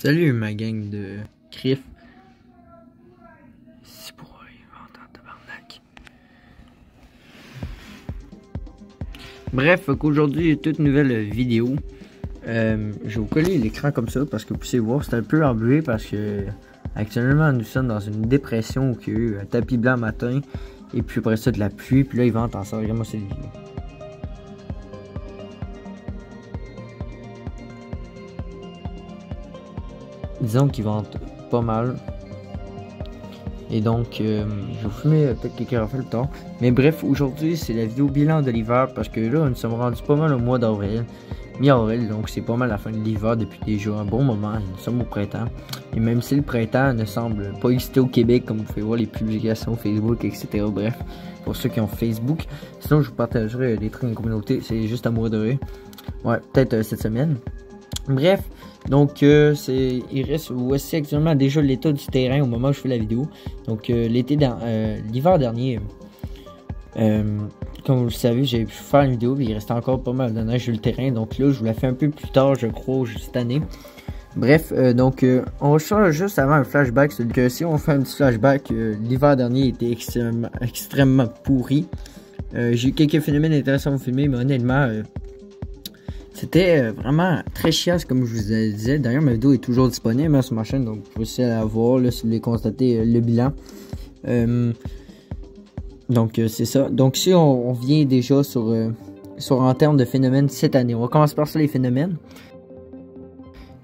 Salut ma gang de Criff. C'est pour en tabarnak. Bref, qu'aujourd'hui, toute nouvelle vidéo. Je vais vous coller l'écran comme ça parce que vous pouvez voir, c'est un peu embué parce que actuellement nous sommes dans une dépression où il y a eu un tapis blanc matin et puis après ça de la pluie, puis là il vente en ça. Regarde-moi cette vidéo. Disons qu'ils vendent pas mal. Et donc, je vais vous filmer peut-être quelques affaires plus tard. Mais bref, aujourd'hui, c'est la vidéo bilan de l'hiver. Parce que là, nous sommes rendus pas mal au mois d'avril. Mi-avril, donc c'est pas mal la fin de l'hiver depuis déjà un bon moment. Nous sommes au printemps. Et même si le printemps ne semble pas exister au Québec, comme vous pouvez voir les publications Facebook, etc. Bref, pour ceux qui ont Facebook. Sinon, je vous partagerai des trucs en communauté. C'est juste à mourir de rire. Ouais, peut-être cette semaine. Bref, donc il reste voici actuellement déjà l'état du terrain au moment où je fais la vidéo. Donc l'hiver dernier, comme vous le savez, j'ai pu faire une vidéo, mais il reste encore pas mal de neige sur le terrain. Donc là, je vous la fais un peu plus tard, je crois, cette année. Bref, on va faire juste avant un flashback. C'est que si on fait un petit flashback, l'hiver dernier était extrêmement pourri. J'ai eu quelques phénomènes intéressants à vous filmer, mais honnêtement, c'était vraiment très chiasse comme je vous disais. D'ailleurs, ma vidéo est toujours disponible sur ma chaîne, donc vous pouvez aussi la voir là, si vous voulez constater le bilan. Donc c'est ça. Donc si on vient déjà sur en termes de phénomènes cette année, on va commencer par ça, les phénomènes.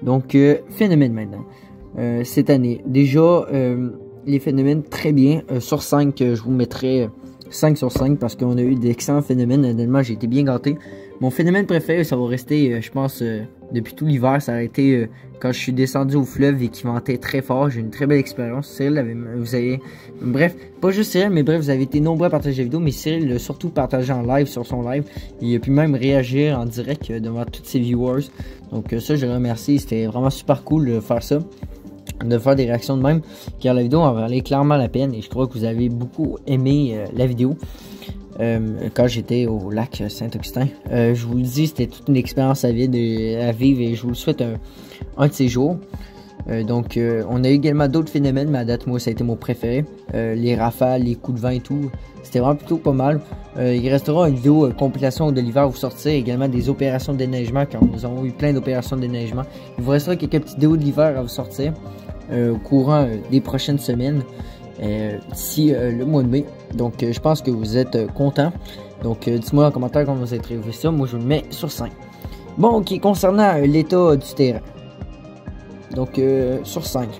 Donc phénomènes maintenant. Cette année, déjà les phénomènes très bien. Sur 5, je vous mettrai 5 sur 5 parce qu'on a eu d'excellents phénomènes. Honnêtement, j'ai été bien gâté. Mon phénomène préféré, ça va rester, je pense, depuis tout l'hiver, ça a été quand je suis descendu au fleuve et qui ventait très fort. J'ai eu une très belle expérience. Cyril, vous avez, bref, pas juste Cyril, mais bref, vous avez été nombreux à partager la vidéo, mais Cyril l'a surtout partagé en live sur son live. Il a pu même réagir en direct devant tous ses viewers. Donc ça, je le remercie. C'était vraiment super cool de faire ça, de faire des réactions de même, car la vidéo en valait clairement la peine et je crois que vous avez beaucoup aimé la vidéo. Quand j'étais au lac Saint-Augustin, je vous le dis, c'était toute une expérience à vivre et je vous le souhaite un de ces jours. Donc on a eu également d'autres phénomènes, mais à date, moi, ça a été mon préféré. Les rafales, les coups de vent et tout, c'était vraiment plutôt pas mal. Il restera une vidéo compilation de l'hiver où sortir, également des opérations de déneigement, car nous avons eu plein d'opérations de déneigement. Il vous restera quelques petites vidéos de l'hiver à vous sortir au courant des prochaines semaines. D'ici le mois de mai. Donc je pense que vous êtes contents. Donc dites-moi en commentaire comment vous avez trouvé ça. Moi je vous le mets sur 5. Bon, ok, concernant l'état du terrain. Donc sur 5.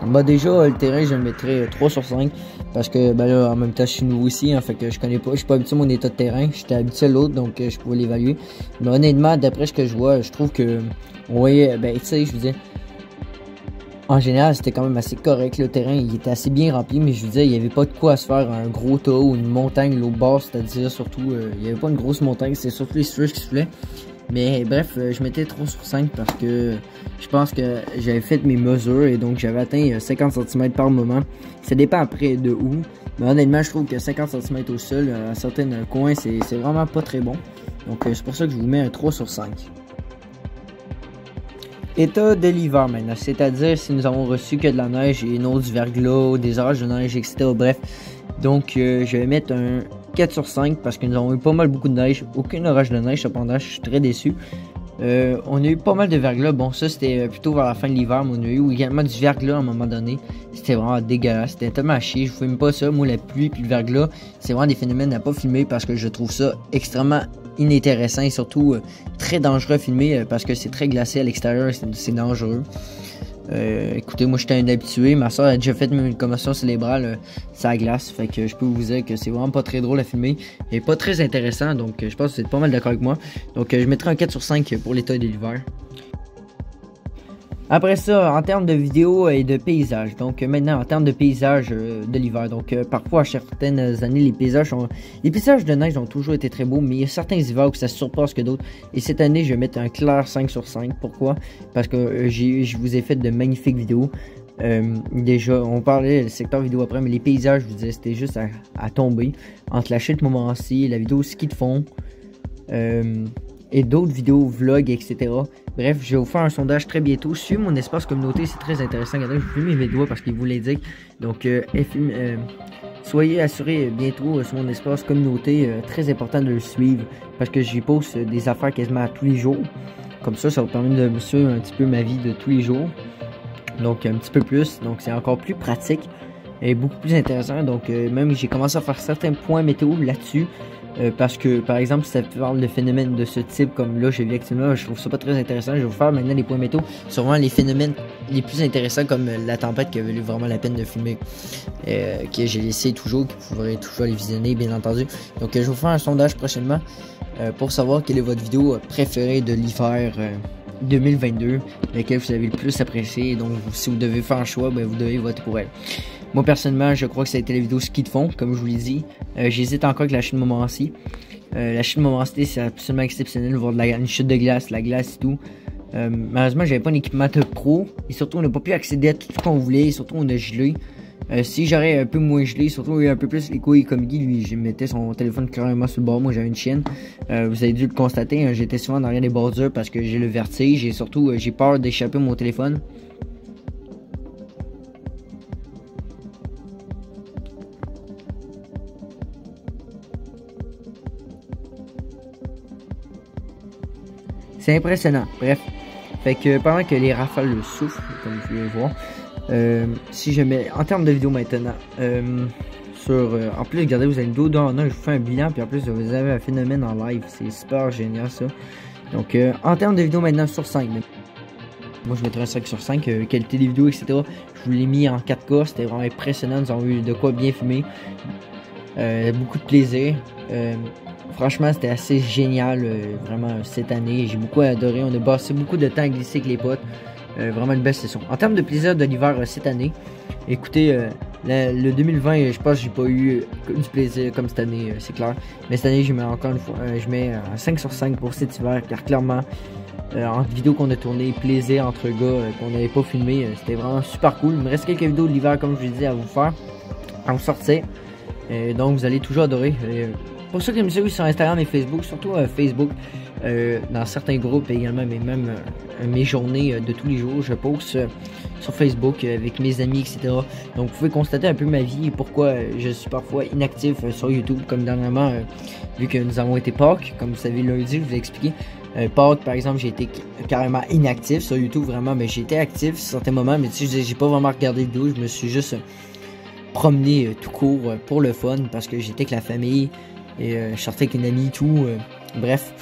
Bah déjà le terrain je le mettrai 3 sur 5. Parce que ben là en même temps je suis nouveau ici, hein, fait que je connais pas, je suis pas habitué à mon état de terrain. J'étais habitué à l'autre, donc je pouvais l'évaluer. Mais honnêtement, d'après ce que je vois, je trouve que ouais, ben tu sais, je vous disais, en général, c'était quand même assez correct. Le terrain, il était assez bien rempli, mais je vous disais, il n'y avait pas de quoi se faire un gros tas ou une montagne l'autre bord, c'est-à-dire surtout, il n'y avait pas une grosse montagne, c'est surtout les slushs qui se voulaient. Mais bref, je mettais 3 sur 5 parce que je pense que j'avais fait mes mesures et donc j'avais atteint 50 cm par moment. Ça dépend après de où, mais honnêtement, je trouve que 50 cm au sol, à certains coins, c'est vraiment pas très bon. Donc c'est pour ça que je vous mets un 3 sur 5. État de l'hiver maintenant, c'est-à-dire si nous avons reçu que de la neige et non du verglas, des orages de neige, etc. Bref, donc je vais mettre un 4 sur 5 parce que nous avons eu pas mal beaucoup de neige, aucun orage de neige cependant, je suis très déçu. On a eu pas mal de verglas, bon ça c'était plutôt vers la fin de l'hiver, mais on a eu également du verglas à un moment donné. C'était vraiment dégueulasse, c'était tellement à chier, je vous filme pas ça, moi la pluie puis le verglas, c'est vraiment des phénomènes à pas filmer parce que je trouve ça extrêmement inintéressant et surtout très dangereux à filmer parce que c'est très glacé à l'extérieur, c'est dangereux. Écoutez, moi j'étais un habitué, ma soeur a déjà fait une commotion cérébrale sur la glace, fait que je peux vous dire que c'est vraiment pas très drôle à filmer et pas très intéressant, donc je pense que vous êtes pas mal d'accord avec moi. Donc je mettrai un 4 sur 5 pour l'état de l'hiver. Après ça, en termes de vidéos et de paysages, donc maintenant en termes de paysages de l'hiver, donc parfois à certaines années les paysages de neige ont toujours été très beaux, mais il y a certains hivers où ça se surpasse que d'autres, et cette année je vais mettre un clair 5 sur 5, pourquoi? Parce que je vous ai fait de magnifiques vidéos, déjà on parlait du secteur vidéo après, mais les paysages je vous disais c'était juste à tomber, entre la chute Montmorency, la vidéo ski de fond, et d'autres vidéos, vlogs, etc. Bref, je vais vous faire un sondage très bientôt. Suivez mon espace communauté, c'est très intéressant. Regardez, je filme mes doigts parce qu'il vous l'indique. Donc, soyez assurés bientôt sur mon espace communauté. Très important de le suivre parce que j'y poste des affaires quasiment tous les jours. Comme ça vous permet de me suivre un petit peu ma vie de tous les jours. Donc, un petit peu plus. Donc, c'est encore plus pratique et beaucoup plus intéressant. Donc, même j'ai commencé à faire certains points météo là-dessus. Parce que, par exemple, si ça parle de phénomènes de ce type, comme là, j'ai vu actuellement, je trouve ça pas très intéressant. Je vais vous faire maintenant les points météo sur vraiment les phénomènes les plus intéressants, comme la tempête qui a valu vraiment la peine de filmer, que j'ai laissé toujours, que vous pourrez toujours les visionner, bien entendu. Donc, je vais vous faire un sondage prochainement pour savoir quelle est votre vidéo préférée de l'hiver 2022, laquelle vous avez le plus apprécié. Donc, si vous devez faire un choix, ben, vous devez voter pour elle. Moi, personnellement, je crois que ça a été la vidéo ski de fond, comme je vous l'ai dit. J'hésite encore avec la chute de Montmorency. La chute de Montmorency, c'est absolument exceptionnel de voir une chute de glace, la glace et tout. Malheureusement, j'avais pas un équipement top pro. Et surtout, on n'a pas pu accéder à tout ce qu'on voulait. Et surtout, on a gelé. Si j'aurais un peu moins gelé, surtout un peu plus les couilles comme Guy, lui, je mettais son téléphone carrément sur le bord. Moi, j'avais une chienne. Vous avez dû le constater. Hein, j'étais souvent dans rien des bordures parce que j'ai le vertige. Et surtout, j'ai peur d'échapper mon téléphone. C'est impressionnant. Bref. Fait que pendant que les rafales souffrent, comme vous pouvez voir, si je mets en termes de vidéo maintenant, en plus, regardez, vous avez une vidéo d'un an, je vous fais un bilan, puis en plus, vous avez un phénomène en live. C'est super génial ça. Donc, en termes de vidéo maintenant sur 5, moi je mettrais un 5 sur 5, qualité des vidéos, etc. Je vous l'ai mis en 4K, c'était vraiment impressionnant. Nous avons eu de quoi bien filmer. Beaucoup de plaisir. Franchement, c'était assez génial, vraiment, cette année. J'ai beaucoup adoré. On a passé beaucoup de temps à glisser avec les potes. Vraiment une belle session. En termes de plaisir de l'hiver cette année, écoutez, le 2020, je pense que j'ai pas eu du plaisir comme cette année, c'est clair. Mais cette année, je mets encore une fois, je mets un 5 sur 5 pour cet hiver, car clairement, entre vidéos qu'on a tourné, plaisir entre gars qu'on n'avait pas filmé, c'était vraiment super cool. Il me reste quelques vidéos de l'hiver, comme je vous disais, à vous faire, à vous sortir. Donc, vous allez toujours adorer. Pour ceux qui me suivent sur Instagram et Facebook, surtout Facebook, dans certains groupes également, mais même mes journées de tous les jours, je poste sur Facebook avec mes amis, etc. Donc vous pouvez constater un peu ma vie et pourquoi je suis parfois inactif sur YouTube, comme dernièrement, vu que nous avons été Pâques, comme vous savez lundi, je vous ai expliqué. Pâques, par exemple, j'ai été carrément inactif sur YouTube, vraiment, mais j'ai été actif sur certains moments, mais tu sais, j'ai pas vraiment regardé de vidéo, je me suis juste promené tout court pour le fun, parce que j'étais avec la famille. Et je sortais avec une amie et tout. Bref,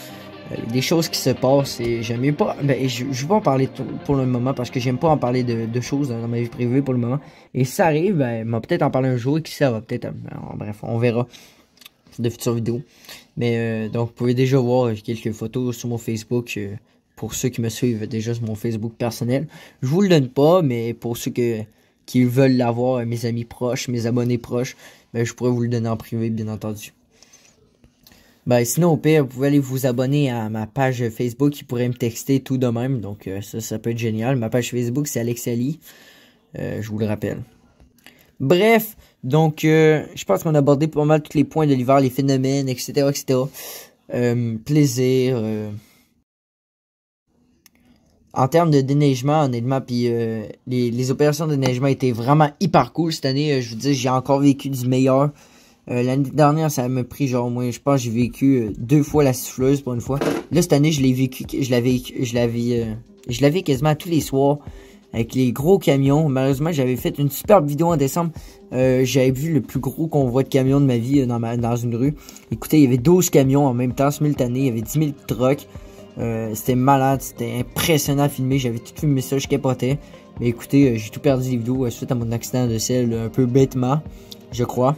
des choses qui se passent et j'aime pas. Ben, je vais pas en parler pour le moment parce que j'aime pas en parler de choses dans ma vie privée pour le moment. Et si ça arrive, ben, on va peut-être en parler un jour et qui ça va peut-être. Bref, on verra de futures vidéos. Mais donc, vous pouvez déjà voir quelques photos sur mon Facebook. Pour ceux qui me suivent déjà sur mon Facebook personnel. Je vous le donne pas, mais pour ceux qui veulent l'avoir, mes amis proches, mes abonnés proches, ben, je pourrais vous le donner en privé, bien entendu. Ben, sinon, au pire, vous pouvez aller vous abonner à ma page Facebook qui pourrait me texter tout de même. Donc, ça peut être génial. Ma page Facebook, c'est Alex Ali. Je vous le rappelle. Bref, donc, je pense qu'on a abordé pas mal tous les points de l'hiver, les phénomènes, etc., etc. Plaisir. En termes de déneigement, honnêtement, puis les opérations de déneigement étaient vraiment hyper cool cette année. Je vous dis, j'ai encore vécu du meilleur. L'année dernière, ça m'a pris genre, moi, je pense que j'ai vécu 2 fois la siffleuse pour une fois. Là, cette année, je l'ai vécu, je l'avais quasiment tous les soirs avec les gros camions. Malheureusement, j'avais fait une superbe vidéo en décembre. J'avais vu le plus gros convoi de camions de ma vie dans une rue. Écoutez, il y avait 12 camions en même temps simultanés. Il y avait 10 000 trucks. C'était malade, c'était impressionnant à filmer. J'avais tout filmé ça, je capotais. Mais écoutez, j'ai tout perdu les vidéos suite à mon accident de selle, un peu bêtement, je crois.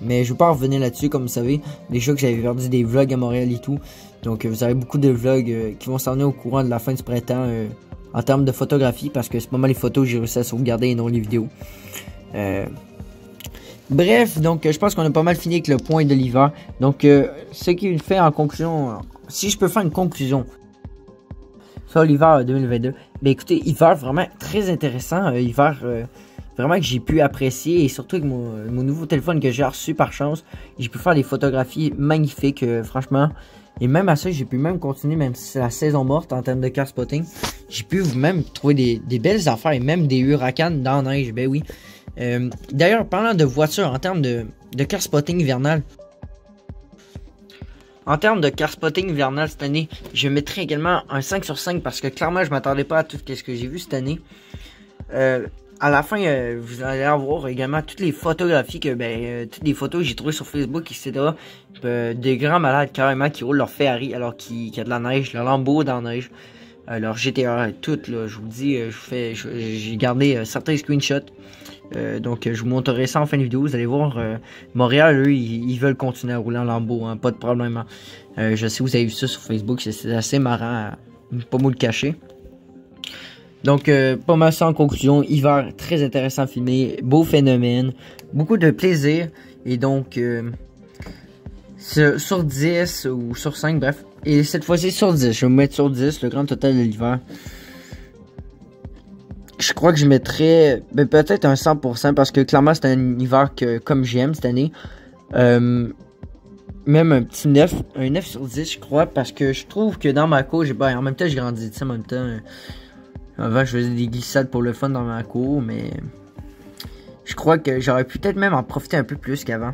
Mais je vais pas en revenir là-dessus, comme vous savez. Déjà que j'avais perdu des vlogs à Montréal et tout. Donc vous aurez beaucoup de vlogs qui vont s'en venir au courant de la fin du printemps en termes de photographie. Parce que c'est pas mal les photos que j'ai réussi à sauvegarder et non les vidéos. Bref, donc je pense qu'on a pas mal fini avec le point de l'hiver. Donc ce qui fait en conclusion, si je peux faire une conclusion sur l'hiver 2022. Ben écoutez, hiver vraiment très intéressant. Hiver... vraiment que j'ai pu apprécier et surtout avec mon nouveau téléphone que j'ai reçu par chance, j'ai pu faire des photographies magnifiques, franchement. Et même à ça, j'ai pu même continuer, même si c'est la saison morte en termes de car spotting. J'ai pu même trouver des belles affaires et même des huracans dans la neige. Ben oui. D'ailleurs, parlant de voitures, en termes de car spotting hivernal. En termes de car spotting hivernal cette année, je mettrai également un 5 sur 5 parce que clairement, je m'attendais pas à tout ce que j'ai vu cette année. À la fin, vous allez avoir également toutes les photographies toutes les photos que j'ai trouvées sur Facebook, etc. Des grands malades carrément qui roulent leur Ferrari alors qu'il y a de la neige, leur Lambo dans la neige, leur GTR et tout. Là, je vous dis, j'ai gardé certains screenshots. Donc je vous montrerai ça en fin de vidéo. Vous allez voir, Montréal, eux, ils veulent continuer à rouler en Lambo, hein, pas de problème. Hein. Je sais que vous avez vu ça sur Facebook, c'est assez marrant, pas moi le cacher. Donc, pas mal ça en conclusion. Hiver, très intéressant à filmer. Beau phénomène. Beaucoup de plaisir. Et donc, sur 10 ou sur 5, bref. Et cette fois-ci, sur 10. Je vais me mettre sur 10, le grand total de l'hiver. Je crois que je mettrais peut-être un 100% parce que clairement, c'est un hiver que comme j'aime cette année. Même un petit 9. Un 9 sur 10, je crois. Parce que je trouve que dans ma cour, en même temps, j'ai grandi, en même temps... Avant, je faisais des glissades pour le fun dans ma cour, mais je crois que j'aurais pu peut-être même en profiter un peu plus qu'avant.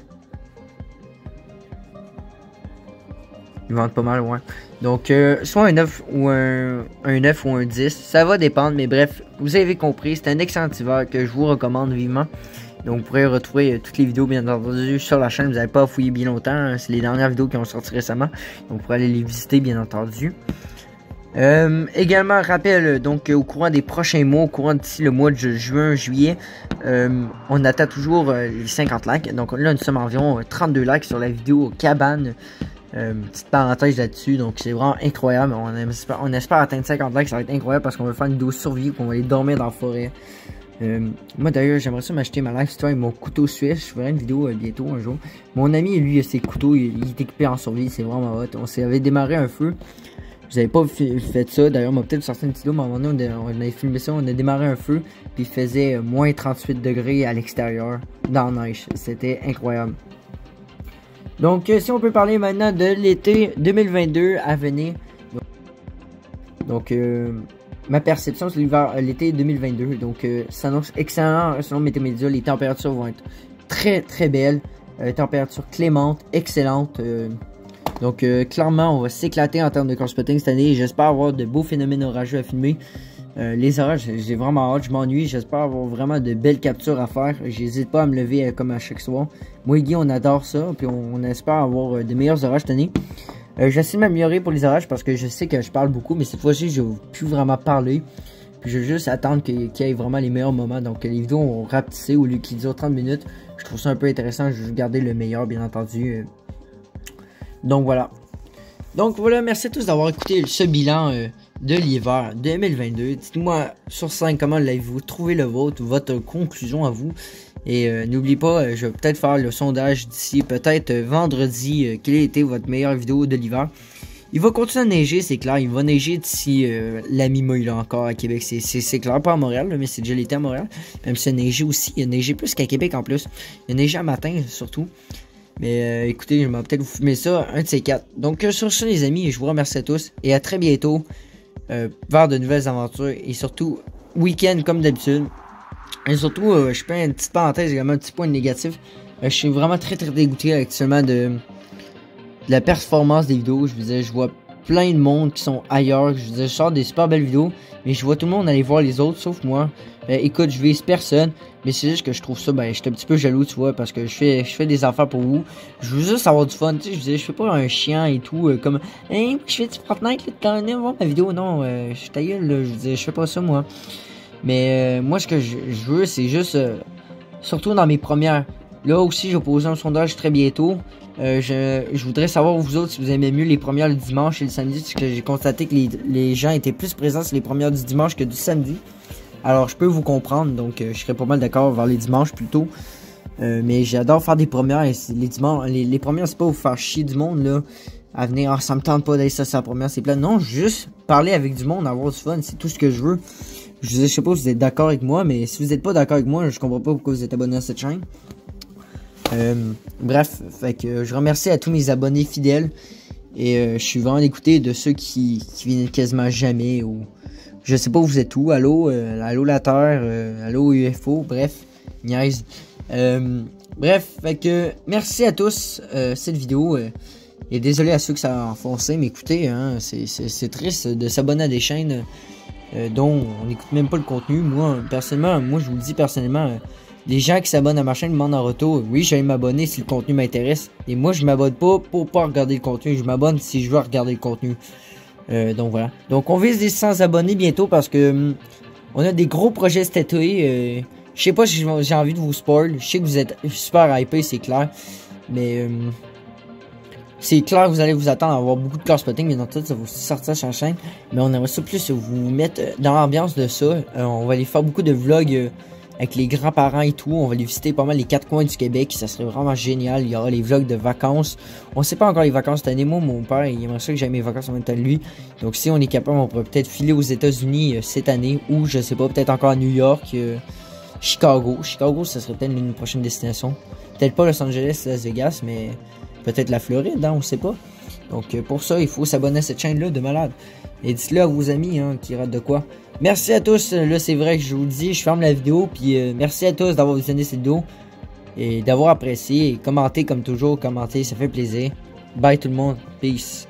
Ils vendent pas mal, ouais. Donc, soit un 9 ou un 9 ou un 10, ça va dépendre, mais bref, vous avez compris, c'est un excellent hiver que je vous recommande vivement. Donc, vous pourrez retrouver toutes les vidéos, bien entendu, sur la chaîne. Vous n'avez pas à fouiller bien longtemps, hein. C'est les dernières vidéos qui ont sorti récemment. Donc, vous pourrez aller les visiter, bien entendu. Également, rappel, donc au courant des prochains mois, au courant d'ici le mois de juin, juillet, on attend toujours les 50 likes. Donc là, nous sommes environ 32 likes sur la vidéo cabane. Petite parenthèse là-dessus, donc c'est vraiment incroyable. On espère atteindre 50 likes, ça va être incroyable parce qu'on va faire une vidéo survie, qu'on va aller dormir dans la forêt. Moi d'ailleurs, j'aimerais ça m'acheter ma life story, mon couteau suisse. Je ferai une vidéo bientôt un jour. Mon ami, lui, ses couteaux, il est équipé en survie, c'est vraiment hot. On s'avait démarré un feu. Vous avez pas fait ça, d'ailleurs, on m'a peut-être sorti une petite vidéo, mais à un moment donné, on avait filmé ça, on a démarré un feu, puis il faisait moins 38 degrés à l'extérieur, dans la neige. C'était incroyable. Donc, si on peut parler maintenant de l'été 2022 à venir. Donc, ma perception sur l'été 2022. Donc, ça annonce excellent selon Météo Média. Les températures vont être très, très belles. Température clémente, excellente. Donc, clairement, on va s'éclater en termes de car spotting cette année. J'espère avoir de beaux phénomènes orageux à filmer. Les orages, j'ai vraiment hâte, je m'ennuie. J'espère avoir vraiment de belles captures à faire. J'hésite pas à me lever comme à chaque soir. Moi et Guy, on adore ça. Puis on espère avoir de meilleurs orages cette année. J'essaie de m'améliorer pour les orages parce que je sais que je parle beaucoup. Mais cette fois-ci, je ne veux plus vraiment parler. Puis je veux juste attendre qu'il y ait vraiment les meilleurs moments. Donc, les vidéos ont rapetissé au lieu qu'ils durent 30 minutes. Je trouve ça un peu intéressant. Je veux garder le meilleur, bien entendu. Donc voilà. Donc voilà, merci à tous d'avoir écouté ce bilan de l'hiver 2022. Dites-moi sur 5 comment l'avez-vous trouvé le vôtre, votre conclusion à vous. Et n'oubliez pas, je vais peut-être faire le sondage d'ici peut-être vendredi. Quelle a été votre meilleure vidéo de l'hiver? Il va continuer à neiger, c'est clair. Il va neiger d'ici la mi-mai là encore à Québec. C'est clair, pas à Montréal, là, mais c'est déjà l'été à Montréal. Même si il a neigé aussi. Il a neigé plus qu'à Québec en plus. Il a neigé à matin surtout. Mais écoutez, je vais peut-être vous fumer ça, un de ces quatre. Donc sur ce les amis, je vous remercie à tous et à très bientôt vers de nouvelles aventures et surtout week-end comme d'habitude. Et surtout, je fais une petite parenthèse également, un petit point négatif. Je suis vraiment très dégoûté actuellement de la performance des vidéos. Je vous disais, je vois plein de monde qui sont ailleurs. Je vous disais, je sors des super belles vidéos, mais je vois tout le monde aller voir les autres sauf moi. Écoute, je vise personne, mais c'est juste que je trouve ça, je suis un petit peu jaloux, tu vois, parce que je fais des affaires pour vous. Je veux juste avoir du fun, tu sais, je fais pas un chien et tout, comme, hey, je fais du Fortnite, là, t'en voir ma vidéo, non, je suis ta gueule, là, je fais pas ça, moi. Mais moi, ce que je veux, c'est juste, surtout dans mes premières, là aussi, j'ai posé un sondage très bientôt. Je voudrais savoir vous autres si vous aimez mieux les premières le dimanche et le samedi, parce que j'ai constaté que les gens étaient plus présents sur les premières du dimanche que du samedi. Alors, je peux vous comprendre, donc je serais pas mal d'accord vers les dimanches plutôt. Mais j'adore faire des premières. Et les dimanches, les premières, c'est pas vous faire chier du monde, là. À venir, ah, ça me tente pas d'aller ça sur la première, c'est plein. Non, juste parler avec du monde, avoir du fun, c'est tout ce que je veux. Je sais pas si vous êtes d'accord avec moi, mais si vous êtes pas d'accord avec moi, je comprends pas pourquoi vous êtes abonné à cette chaîne. Bref, fait que je remercie à tous mes abonnés fidèles. Et je suis vraiment écouté de ceux qui viennent quasiment jamais. Ou je sais pas où vous êtes où. Allô, allô la Terre, allô UFO, bref, niaise. Bref, fait que merci à tous cette vidéo. Et désolé à ceux que ça a enfoncé, mais écoutez, hein, c'est triste de s'abonner à des chaînes dont on n'écoute même pas le contenu. Moi, personnellement, je vous le dis personnellement, les gens qui s'abonnent à ma chaîne me demandent en retour, oui, j'allais m'abonner si le contenu m'intéresse. Et moi, je m'abonne pas pour pas regarder le contenu, je m'abonne si je veux regarder le contenu. Donc voilà. Donc on vise les 100 abonnés bientôt parce que on a des gros projets cet été. Je sais pas si j'ai envie de vous spoil. Je sais que vous êtes super hypés, c'est clair. Mais c'est clair que vous allez vous attendre à avoir beaucoup de car spotting, bien entendu, ça va sortir sur la chaîne. Mais on aimerait ça plus vous mettre dans l'ambiance de ça. On va aller faire beaucoup de vlogs avec les grands-parents et tout. On va aller visiter pas mal les 4 coins du Québec. Ça serait vraiment génial. Il y aura les vlogs de vacances. On sait pas encore les vacances cette année. Moi, mon père, il aimerait ça que j'aille mes vacances en même temps que lui. Donc si on est capable, on pourrait peut-être filer aux États-Unis cette année. Ou je sais pas, peut-être encore à New York, Chicago. Chicago, ça serait peut-être une prochaine destination. Peut-être pas Los Angeles, Las Vegas, mais peut-être la Floride, hein, on sait pas. Donc pour ça, il faut s'abonner à cette chaîne-là de malade. Et dites-le à vos amis hein, qui ratent de quoi. Merci à tous, là c'est vrai que je vous le dis, je ferme la vidéo. Puis merci à tous d'avoir visionné cette vidéo. Et d'avoir apprécié. Et commenté comme toujours, commenter, ça fait plaisir. Bye tout le monde, peace.